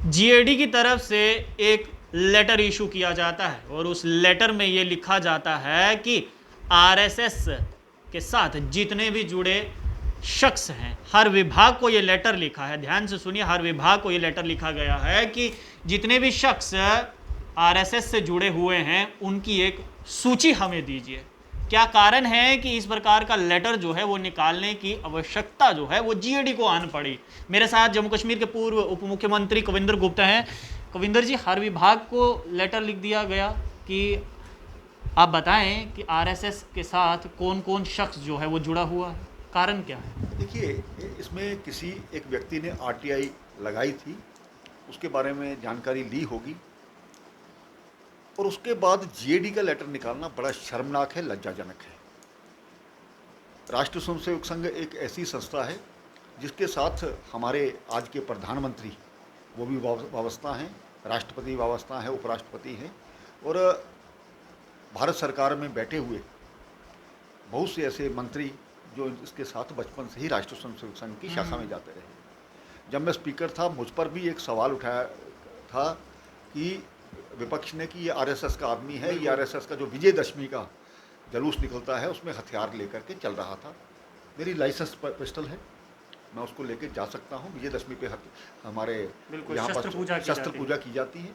GAD की तरफ से एक लेटर इशू किया जाता है और उस लेटर में ये लिखा जाता है कि आरएसएस के साथ जितने भी जुड़े शख्स हैं, हर विभाग को ये लेटर लिखा है, ध्यान से सुनिए, हर विभाग को ये लेटर लिखा गया है कि जितने भी शख्स आरएसएस से जुड़े हुए हैं उनकी एक सूची हमें दीजिए। क्या कारण है कि इस प्रकार का लेटर जो है वो निकालने की आवश्यकता जो है वो जीएडी को आन पड़ी। मेरे साथ जम्मू कश्मीर के पूर्व उप मुख्यमंत्री कविंदर गुप्ता हैं। कविंदर जी, हर विभाग को लेटर लिख दिया गया कि आप बताएं कि आरएसएस के साथ कौन कौन शख्स जो है वो जुड़ा हुआ है, कारण क्या है? देखिए, इसमें किसी एक व्यक्ति ने आरटीआई लगाई थी, उसके बारे में जानकारी ली होगी और उसके बाद जीएडी का लेटर निकालना बड़ा शर्मनाक है, लज्जाजनक है। राष्ट्रीय स्वयंसेवक संघ एक ऐसी संस्था है जिसके साथ हमारे आज के प्रधानमंत्री वो भी वाबस्ता हैं, राष्ट्रपति वाबस्ता हैं, उपराष्ट्रपति हैं और भारत सरकार में बैठे हुए बहुत से ऐसे मंत्री जो इसके साथ बचपन से ही राष्ट्रीय स्वयंसेवक संघ की शाखा में जाते रहे। जब मैं स्पीकर था, मुझ पर भी एक सवाल उठाया था कि विपक्ष ने कि ये आरएसएस का आदमी है, ये आरएसएस का जो विजयदशमी का जलूस निकलता है उसमें हथियार लेकर के चल रहा था। मेरी लाइसेंस पिस्टल है, मैं उसको लेके जा सकता हूँ। विजयदशमी पे हमारे यहाँ पर शस्त्र पूजा की जाती है।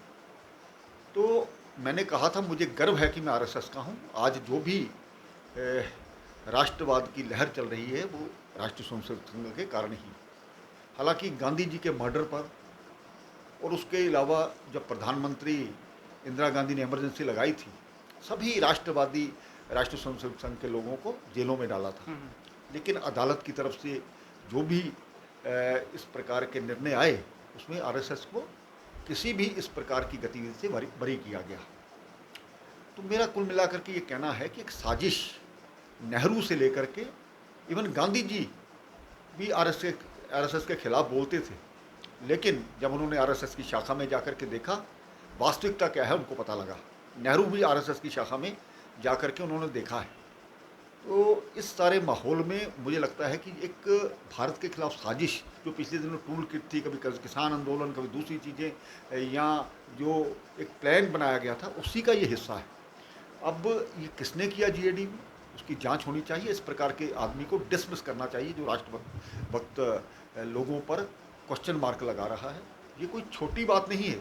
तो मैंने कहा था मुझे गर्व है कि मैं आरएसएस का हूँ। आज जो भी राष्ट्रवाद की लहर चल रही है वो राष्ट्रीय स्वयंसेवक संघ के कारण ही। हालांकि गांधी जी के मर्डर पर और उसके अलावा जब प्रधानमंत्री इंदिरा गांधी ने इमरजेंसी लगाई थी, सभी राष्ट्रवादी राष्ट्रीय स्वयंसेवक संघ के लोगों को जेलों में डाला था। लेकिन अदालत की तरफ से जो भी इस प्रकार के निर्णय आए उसमें आरएसएस को किसी भी इस प्रकार की गतिविधि से बरी किया गया। तो मेरा कुल मिलाकर के ये कहना है कि एक साजिश, नेहरू से लेकर के इवन गांधी जी भी आरएसएस के खिलाफ बोलते थे, लेकिन जब उन्होंने आरएसएस की शाखा में जाकर के देखा वास्तविकता क्या है उनको पता लगा। नेहरू भी आरएसएस की शाखा में जाकर के उन्होंने देखा है। तो इस सारे माहौल में मुझे लगता है कि एक भारत के खिलाफ साजिश जो पिछले दिनों टूल किट थी, कभी किसान आंदोलन, कभी दूसरी चीज़ें, या जो एक प्लान बनाया गया था उसी का ये हिस्सा है। अब ये किसने किया जीएडी में, उसकी जांच होनी चाहिए। इस प्रकार के आदमी को डिसमिस करना चाहिए जो राष्ट्रभक्त लोगों पर क्वेश्चन मार्क लगा रहा है। ये कोई छोटी बात नहीं है।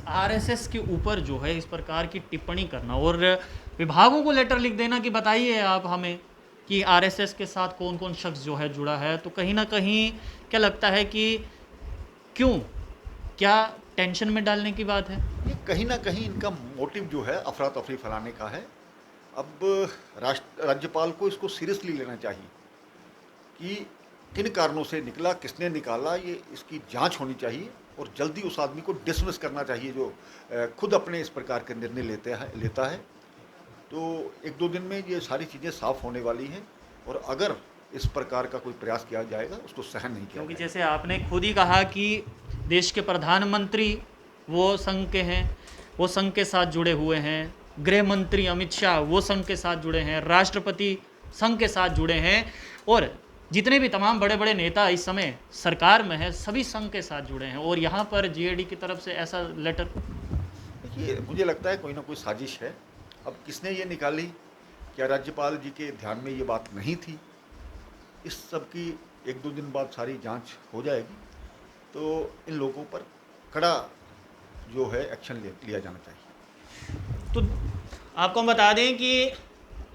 आरएसएस के ऊपर जो है इस प्रकार की टिप्पणी करना और विभागों को लेटर लिख देना कि बताइए आप हमें कि आरएसएस के साथ कौन कौन शख्स जो है जुड़ा है, तो कहीं ना कहीं क्या लगता है कि क्यों, क्या टेंशन में डालने की बात है? ये कहीं ना कहीं इनका मोटिव जो है अफरा तफरी फैलाने का है। अब राज्यपाल को इसको सीरियसली लेना चाहिए कि किन कारणों से निकला, किसने निकाला, ये इसकी जांच होनी चाहिए और जल्दी उस आदमी को डिसमिस करना चाहिए जो खुद अपने इस प्रकार के निर्णय लेता है। तो एक दो दिन में ये सारी चीज़ें साफ होने वाली हैं और अगर इस प्रकार का कोई प्रयास किया जाएगा उसको सहन नहीं किया, क्योंकि जैसे आपने खुद ही कहा कि देश के प्रधानमंत्री वो संघ के हैं, वो संघ के साथ जुड़े हुए हैं, गृह मंत्री अमित शाह वो संघ के साथ जुड़े हैं, राष्ट्रपति संघ के साथ जुड़े हैं और जितने भी तमाम बड़े बड़े नेता इस समय सरकार में है सभी संघ के साथ जुड़े हैं और यहाँ पर जीएडी की तरफ से ऐसा लेटर। देखिए, मुझे लगता है कोई ना कोई साजिश है। अब किसने ये निकाली, क्या राज्यपाल जी के ध्यान में ये बात नहीं थी? इस सब की एक दो दिन बाद सारी जांच हो जाएगी तो इन लोगों पर कड़ा जो है एक्शन लिया जाना चाहिए। तो आपको हम बता दें कि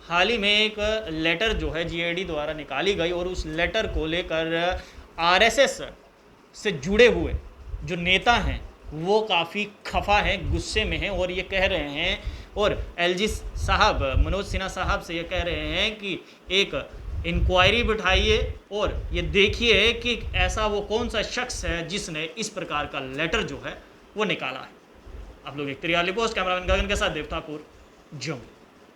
हाल ही में एक लेटर जो है जीएडी द्वारा निकाली गई और उस लेटर को लेकर आरएसएस से जुड़े हुए जो नेता हैं वो काफ़ी खफा हैं, गुस्से में हैं और ये कह रहे हैं, और एलजी साहब, मनोज सिन्हा साहब से ये कह रहे हैं कि एक इंक्वायरी बिठाइए और ये देखिए कि ऐसा वो कौन सा शख्स है जिसने इस प्रकार का लेटर जो है वो निकाला है। आप लोग एक तिरियाली पोस्ट, कैमरामैन गगन के साथ देव ठाकुर, जम्मू।